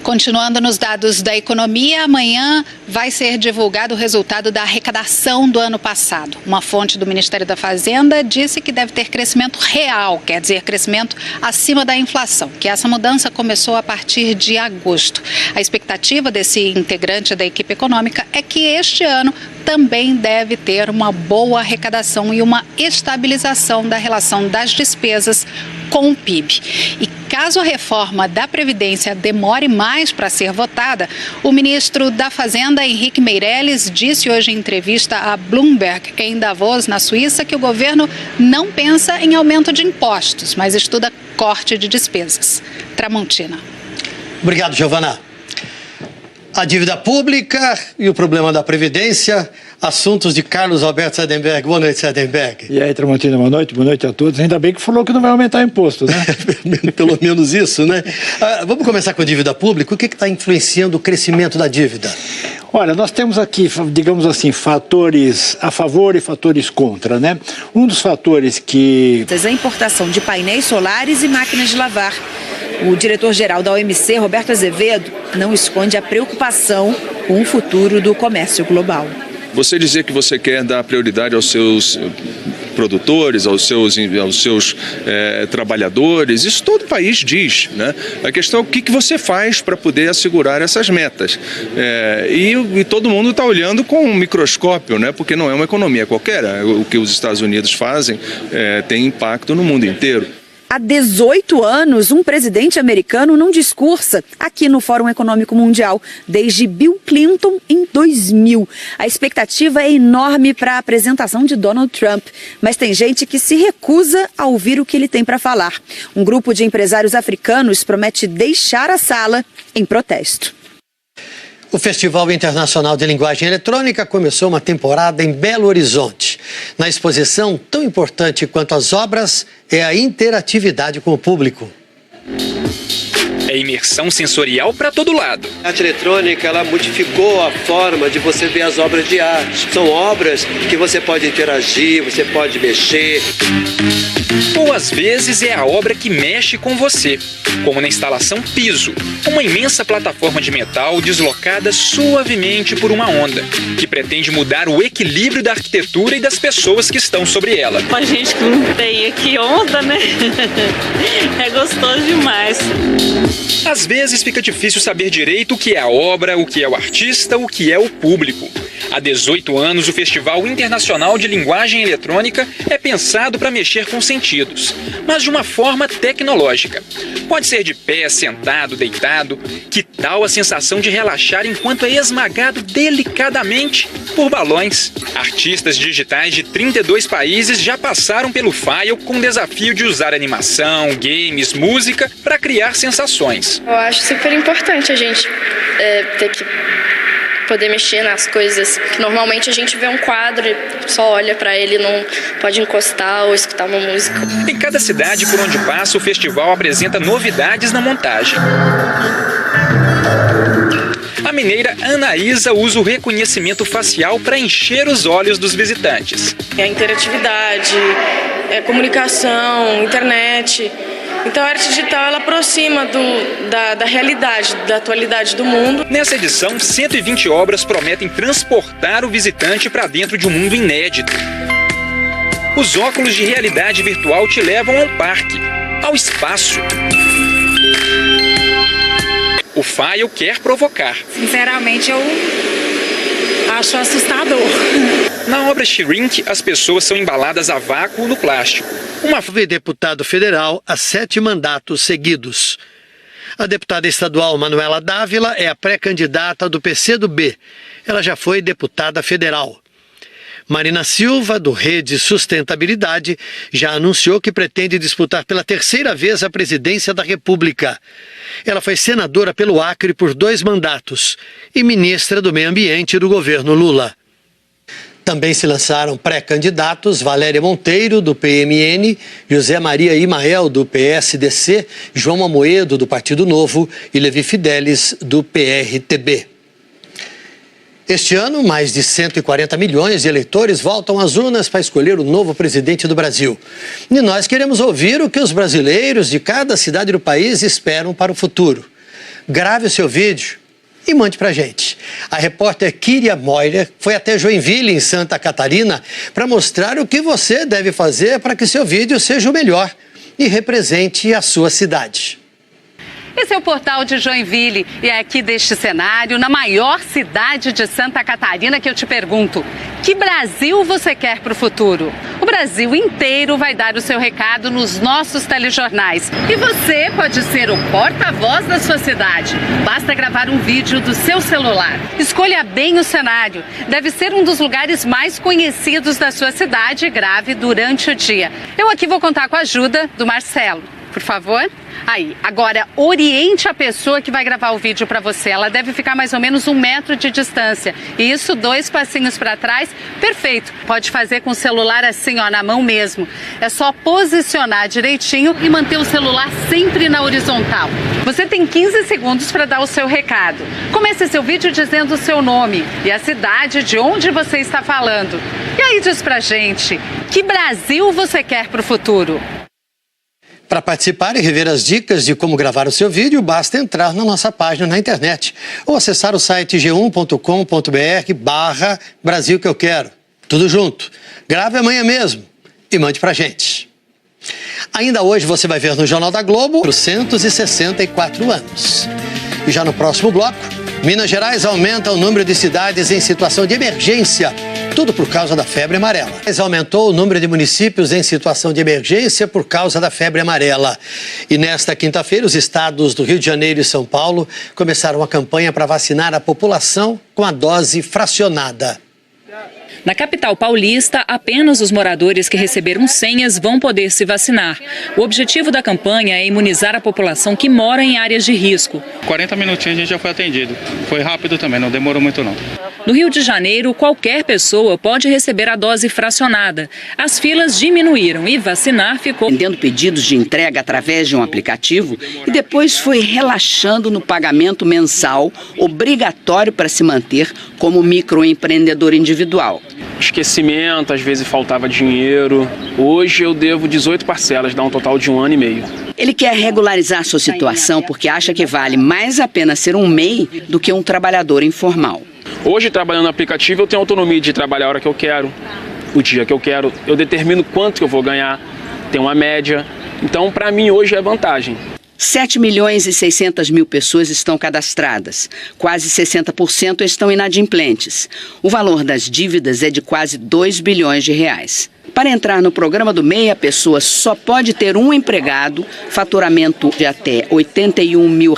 Continuando nos dados da economia, amanhã vai ser divulgado o resultado da arrecadação do ano passado. Uma fonte do Ministério da Fazenda disse que deve ter crescimento real, quer dizer, crescimento acima da inflação, que essa mudança começou a partir de agosto. A expectativa desse integrante da equipe econômica é que este ano também deve ter uma boa arrecadação e uma estabilização da relação das despesas com o PIB. E caso a reforma da Previdência demore mais para ser votada, o ministro da Fazenda, Henrique Meirelles, disse hoje em entrevista à Bloomberg, em Davos, na Suíça, que o governo não pensa em aumento de impostos, mas estuda corte de despesas. Tramontina. Obrigado, Giovana. A dívida pública e o problema da Previdência, assuntos de Carlos Alberto Seidenberg. Boa noite, Seidenberg. E aí, Tramontina, boa noite a todos. Ainda bem que falou que não vai aumentar imposto, né? Pelo menos isso, né? Vamos começar com a dívida pública. O que está influenciando o crescimento da dívida? Olha, nós temos aqui, digamos assim, fatores a favor e fatores contra, né? Um dos fatores que... A importação de painéis solares e máquinas de lavar. O diretor-geral da OMC, Roberto Azevedo, não esconde a preocupação com o futuro do comércio global. Você dizer que você quer dar prioridade aos seus produtores, aos seus trabalhadores, isso todo país diz, né? A questão é o que você faz para poder assegurar essas metas. E todo mundo está olhando com um microscópio, né? Porque não é uma economia qualquer. O que os Estados Unidos fazem tem impacto no mundo inteiro. Há 18 anos, um presidente americano não discursa aqui no Fórum Econômico Mundial, desde Bill Clinton em 2000. A expectativa é enorme para a apresentação de Donald Trump, mas tem gente que se recusa a ouvir o que ele tem para falar. Um grupo de empresários africanos promete deixar a sala em protesto. O Festival Internacional de Linguagem Eletrônica começou uma temporada em Belo Horizonte. Na exposição, tão importante quanto as obras é a interatividade com o público. É imersão sensorial para todo lado. A arte eletrônica, ela modificou a forma de você ver as obras de arte. São obras que você pode interagir, você pode mexer. Ou às vezes é a obra que mexe com você, como na instalação Piso, uma imensa plataforma de metal deslocada suavemente por uma onda, que pretende mudar o equilíbrio da arquitetura e das pessoas que estão sobre ela. A gente que não tem aqui onda, né? É gostoso demais. Às vezes fica difícil saber direito o que é a obra, o que é o artista, o que é o público. Há 18 anos, o Festival Internacional de Linguagem Eletrônica é pensado para mexer com sentidos, mas de uma forma tecnológica. Pode ser de pé, sentado, deitado. Que tal a sensação de relaxar enquanto é esmagado delicadamente por balões? Artistas digitais de 32 países já passaram pelo File com o desafio de usar animação, games, música para criar sensações. Eu acho super importante a gente ter que poder mexer nas coisas que normalmente a gente vê um quadro e só olha para ele, não pode encostar ou escutar uma música. Em cada cidade por onde passa, o festival apresenta novidades na montagem. A mineira Anaísa usa o reconhecimento facial para encher os olhos dos visitantes. A interatividade, comunicação, internet. Então a arte digital ela aproxima da realidade, da atualidade do mundo. Nessa edição, 120 obras prometem transportar o visitante para dentro de um mundo inédito. Os óculos de realidade virtual te levam a um parque, ao espaço. O Fael quer provocar. Sinceramente, eu acho assustador. Na obra Shrink, as pessoas são embaladas a vácuo no plástico. Uma deputado federal a 7 mandatos seguidos. A deputada estadual Manuela Dávila é a pré-candidata do PCdoB. Ela já foi deputada federal. Marina Silva, do Rede Sustentabilidade, já anunciou que pretende disputar pela 3ª vez a presidência da República. Ela foi senadora pelo Acre por 2 mandatos e ministra do Meio Ambiente do governo Lula. Também se lançaram pré-candidatos Valéria Monteiro, do PMN, José Maria Imael, do PSDC, João Amoedo, do Partido Novo e Levi Fidelis, do PRTB. Este ano, mais de 140 milhões de eleitores voltam às urnas para escolher o novo presidente do Brasil. E nós queremos ouvir o que os brasileiros de cada cidade do país esperam para o futuro. Grave o seu vídeo e mande para a gente. A repórter Kíria Moira foi até Joinville, em Santa Catarina, para mostrar o que você deve fazer para que seu vídeo seja o melhor e represente a sua cidade. Esse é o portal de Joinville e é aqui deste cenário, na maior cidade de Santa Catarina, que eu te pergunto: que Brasil você quer para o futuro? O Brasil inteiro vai dar o seu recado nos nossos telejornais. E você pode ser o porta-voz da sua cidade. Basta gravar um vídeo do seu celular. Escolha bem o cenário. Deve ser um dos lugares mais conhecidos da sua cidade e grave durante o dia. Eu aqui vou contar com a ajuda do Marcelo. Por favor. Aí, agora oriente a pessoa que vai gravar o vídeo para você. Ela deve ficar mais ou menos 1 metro de distância. E isso, 2 passinhos para trás, perfeito. Pode fazer com o celular assim, ó, na mão mesmo. É só posicionar direitinho e manter o celular sempre na horizontal. Você tem 15 segundos para dar o seu recado. Comece seu vídeo dizendo o seu nome e a cidade de onde você está falando. E aí diz pra gente, que Brasil você quer para o futuro? Para participar e rever as dicas de como gravar o seu vídeo, basta entrar na nossa página na internet ou acessar o site g1.com.br/Brasil que eu quero. Tudo junto. Grave amanhã mesmo e mande pra gente. Ainda hoje você vai ver no Jornal da Globo 464 anos. E já no próximo bloco, Minas Gerais aumenta o número de cidades em situação de emergência. Tudo por causa da febre amarela. Aumentou o número de municípios em situação de emergência por causa da febre amarela. E nesta quinta-feira, os estados do Rio de Janeiro e São Paulo começaram a campanha para vacinar a população com a dose fracionada. Na capital paulista, apenas os moradores que receberam senhas vão poder se vacinar. O objetivo da campanha é imunizar a população que mora em áreas de risco. 40 minutinhos a gente já foi atendido. Foi rápido também, não demorou muito não. No Rio de Janeiro, qualquer pessoa pode receber a dose fracionada. As filas diminuíram e vacinar ficou... Atendendo pedidos de entrega através de um aplicativo e depois foi relaxando no pagamento mensal obrigatório para se manter como microempreendedor individual. Esquecimento, às vezes faltava dinheiro. Hoje eu devo 18 parcelas, dá um total de 1 ano e meio. Ele quer regularizar sua situação porque acha que vale mais a pena ser um MEI do que um trabalhador informal. Hoje, trabalhando no aplicativo, eu tenho autonomia de trabalhar a hora que eu quero, o dia que eu quero. Eu determino quanto que eu vou ganhar, tem uma média. Então, para mim, hoje é vantagem. 7.600.000 pessoas estão cadastradas. Quase 60% estão inadimplentes. O valor das dívidas é de quase 2 bilhões de reais. Para entrar no programa do MEI, a pessoa só pode ter um empregado, faturamento de até R$ 81 mil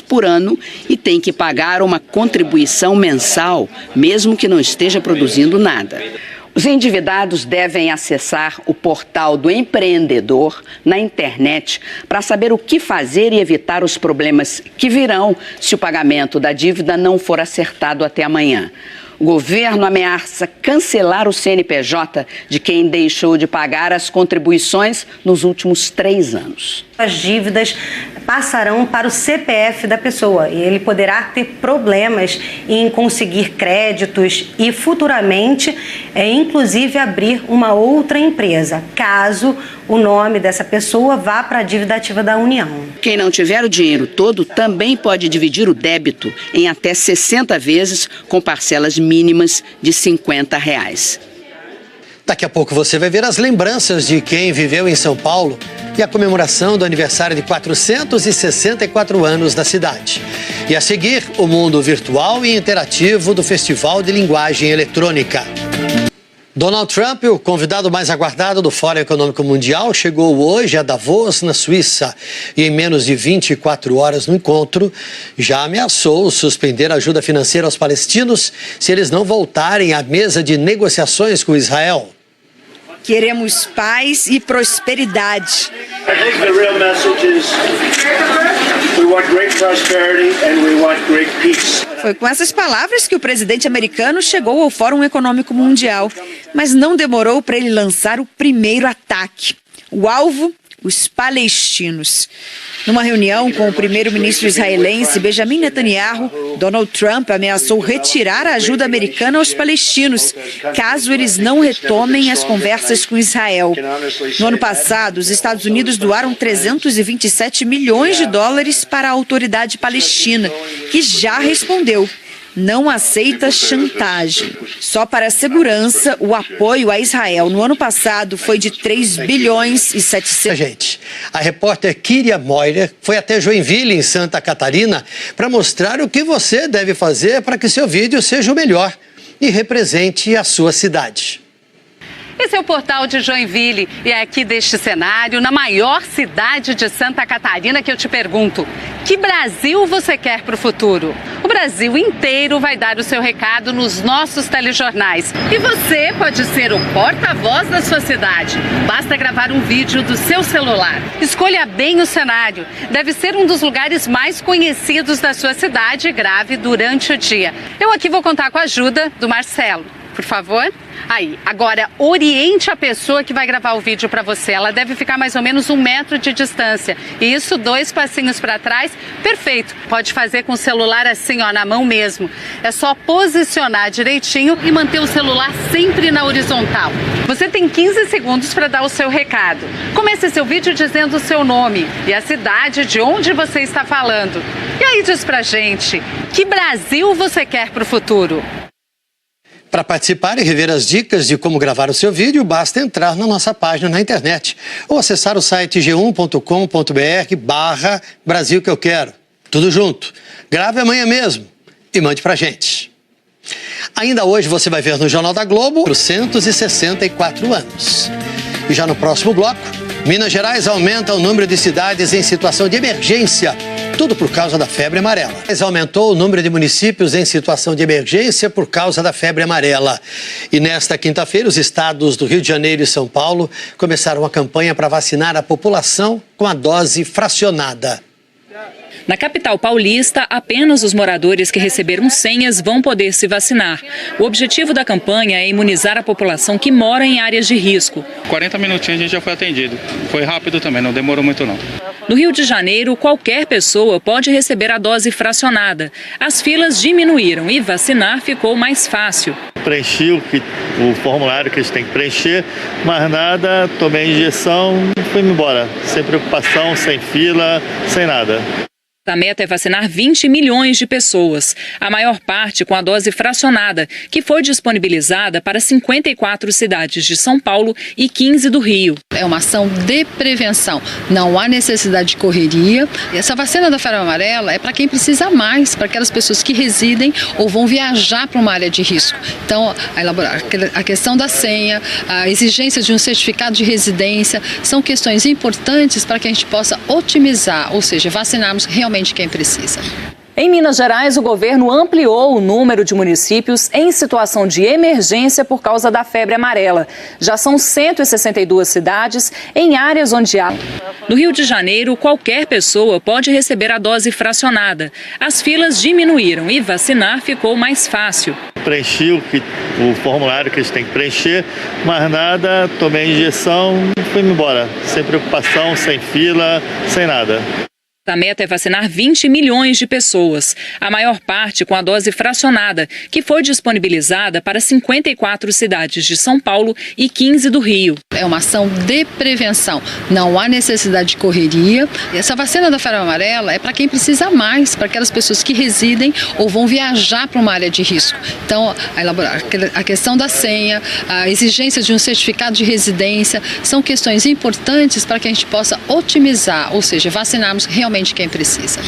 por ano e tem que pagar uma contribuição mensal, mesmo que não esteja produzindo nada. Os endividados devem acessar o portal do empreendedor na internet para saber o que fazer e evitar os problemas que virão se o pagamento da dívida não for acertado até amanhã. O governo ameaça cancelar o CNPJ de quem deixou de pagar as contribuições nos últimos 3 anos. As dívidas passarão para o CPF da pessoa e ele poderá ter problemas em conseguir créditos e futuramente, inclusive, abrir uma outra empresa, caso o nome dessa pessoa vá para a dívida ativa da União. Quem não tiver o dinheiro todo também pode dividir o débito em até 60 vezes com parcelas mínimas de R$50. Daqui a pouco você vai ver as lembranças de quem viveu em São Paulo e a comemoração do aniversário de 464 anos da cidade. E a seguir, o mundo virtual e interativo do Festival de Linguagem Eletrônica. Donald Trump, o convidado mais aguardado do Fórum Econômico Mundial, chegou hoje a Davos, na Suíça, e em menos de 24 horas no encontro, já ameaçou suspender a ajuda financeira aos palestinos se eles não voltarem à mesa de negociações com Israel. Queremos paz e prosperidade. I think the real message is we want great prosperity and we want great peace. Foi com essas palavras que o presidente americano chegou ao Fórum Econômico Mundial, mas não demorou para ele lançar o primeiro ataque. O alvo, os palestinos. Numa reunião com o primeiro-ministro israelense Benjamin Netanyahu, Donald Trump ameaçou retirar a ajuda americana aos palestinos, caso eles não retomem as conversas com Israel. No ano passado, os Estados Unidos doaram 327 milhões de dólares para a autoridade palestina, que já respondeu. Não aceita chantagem. Só para a segurança, o apoio a Israel no ano passado foi de 3 bilhões e 700... Gente, a repórter Kíria Moira foi até Joinville, em Santa Catarina, para mostrar o que você deve fazer para que seu vídeo seja o melhor e represente a sua cidade. Esse é o portal de Joinville e é aqui deste cenário, na maior cidade de Santa Catarina, que eu te pergunto: que Brasil você quer para o futuro? O Brasil inteiro vai dar o seu recado nos nossos telejornais. E você pode ser o porta-voz da sua cidade. Basta gravar um vídeo do seu celular. Escolha bem o cenário. Deve ser um dos lugares mais conhecidos da sua cidade e grave durante o dia. Eu aqui vou contar com a ajuda do Marcelo. Por favor. Aí, agora oriente a pessoa que vai gravar o vídeo para você. Ela deve ficar mais ou menos 1 metro de distância. Isso, 2 passinhos para trás, perfeito. Pode fazer com o celular assim, ó, na mão mesmo. É só posicionar direitinho e manter o celular sempre na horizontal. Você tem 15 segundos para dar o seu recado. Comece seu vídeo dizendo o seu nome e a cidade de onde você está falando. E aí diz pra gente, que Brasil você quer para o futuro? Para participar e rever as dicas de como gravar o seu vídeo, basta entrar na nossa página na internet ou acessar o site g1.com.br/Brasil que eu quero. Tudo junto. Grave amanhã mesmo e mande pra gente. Ainda hoje você vai ver no Jornal da Globo 464 anos. E já no próximo bloco, Minas Gerais aumenta o número de cidades em situação de emergência. Tudo por causa da febre amarela. Aumentou o número de municípios em situação de emergência por causa da febre amarela. E nesta quinta-feira, os estados do Rio de Janeiro e São Paulo começaram a campanha para vacinar a população com a dose fracionada. Na capital paulista, apenas os moradores que receberam senhas vão poder se vacinar. O objetivo da campanha é imunizar a população que mora em áreas de risco. 40 minutinhos a gente já foi atendido. Foi rápido também, não demorou muito não. No Rio de Janeiro, qualquer pessoa pode receber a dose fracionada. As filas diminuíram e vacinar ficou mais fácil. Preenchi o formulário que eles têm que preencher, mas nada, tomei a injeção e fui embora. Sem preocupação, sem fila, sem nada. A meta é vacinar 20 milhões de pessoas, a maior parte com a dose fracionada, que foi disponibilizada para 54 cidades de São Paulo e 15 do Rio. É uma ação de prevenção, não há necessidade de correria. E essa vacina da febre amarela é para quem precisa mais, para aquelas pessoas que residem ou vão viajar para uma área de risco. Então, a questão da senha, a exigência de um certificado de residência, são questões importantes para que a gente possa otimizar, ou seja, vacinarmos realmente quem precisa. Em Minas Gerais, o governo ampliou o número de municípios em situação de emergência por causa da febre amarela. Já são 162 cidades em áreas onde há. No Rio de Janeiro, qualquer pessoa pode receber a dose fracionada. As filas diminuíram e vacinar ficou mais fácil. Preenchi o formulário que eles têm que preencher, mas nada, tomei a injeção e fui embora. Sem preocupação, sem fila, sem nada. A meta é vacinar 20 milhões de pessoas, a maior parte com a dose fracionada, que foi disponibilizada para 54 cidades de São Paulo e 15 do Rio. É uma ação de prevenção, não há necessidade de correria. E essa vacina da febre amarela é para quem precisa mais, para aquelas pessoas que residem ou vão viajar para uma área de risco. Então, a questão da senha, a exigência de um certificado de residência, são questões importantes para que a gente possa otimizar, ou seja, vacinarmos realmente quem precisa.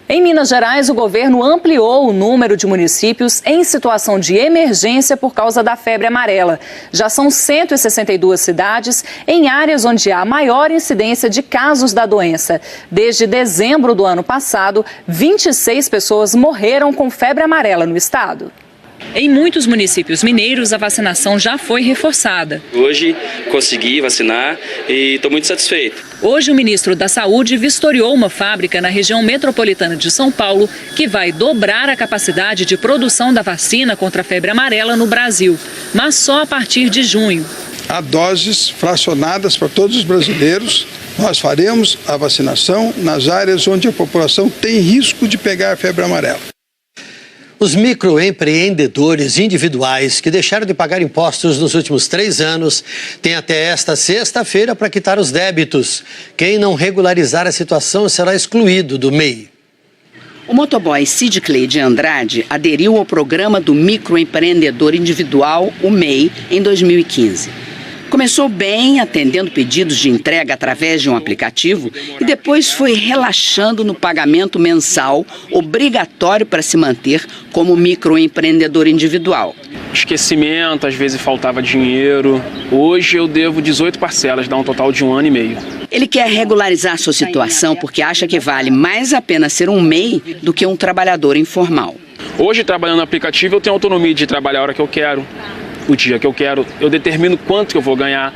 Em Minas Gerais, o governo ampliou o número de municípios em situação de emergência por causa da febre amarela. Já são 162 cidades em áreas onde há maior incidência de casos da doença. Desde dezembro do ano passado, 26 pessoas morreram com febre amarela no estado. Em muitos municípios mineiros, a vacinação já foi reforçada. Hoje consegui vacinar e estou muito satisfeito. Hoje o ministro da Saúde vistoriou uma fábrica na região metropolitana de São Paulo que vai dobrar a capacidade de produção da vacina contra a febre amarela no Brasil, mas só a partir de junho. Há doses fracionadas para todos os brasileiros. Nós faremos a vacinação nas áreas onde a população tem risco de pegar a febre amarela. Os microempreendedores individuais que deixaram de pagar impostos nos últimos 3 anos têm até esta sexta-feira para quitar os débitos. Quem não regularizar a situação será excluído do MEI. O motoboy Cid Clay de Andrade aderiu ao programa do microempreendedor individual, o MEI, em 2015. Começou bem, atendendo pedidos de entrega através de um aplicativo e depois foi relaxando no pagamento mensal, obrigatório para se manter como microempreendedor individual. Esquecimento, às vezes faltava dinheiro. Hoje eu devo 18 parcelas, dá um total de 1 ano e meio. Ele quer regularizar sua situação porque acha que vale mais a pena ser um MEI do que um trabalhador informal. Hoje, trabalhando no aplicativo, eu tenho autonomia de trabalhar a hora que eu quero. O dia que eu quero, eu determino quanto que eu vou ganhar,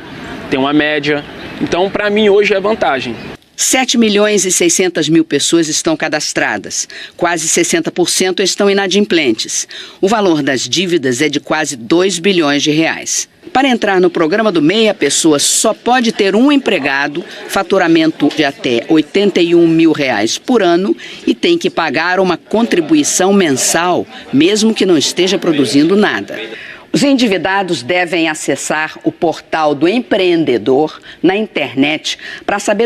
tem uma média. Então, para mim, hoje é vantagem. 7.600.000 pessoas estão cadastradas. Quase 60% estão inadimplentes. O valor das dívidas é de quase 2 bilhões de reais. Para entrar no programa do MEI, a pessoa só pode ter um empregado, faturamento de até R$ 81 mil por ano e tem que pagar uma contribuição mensal, mesmo que não esteja produzindo nada. Os endividados devem acessar o portal do empreendedor na internet para saber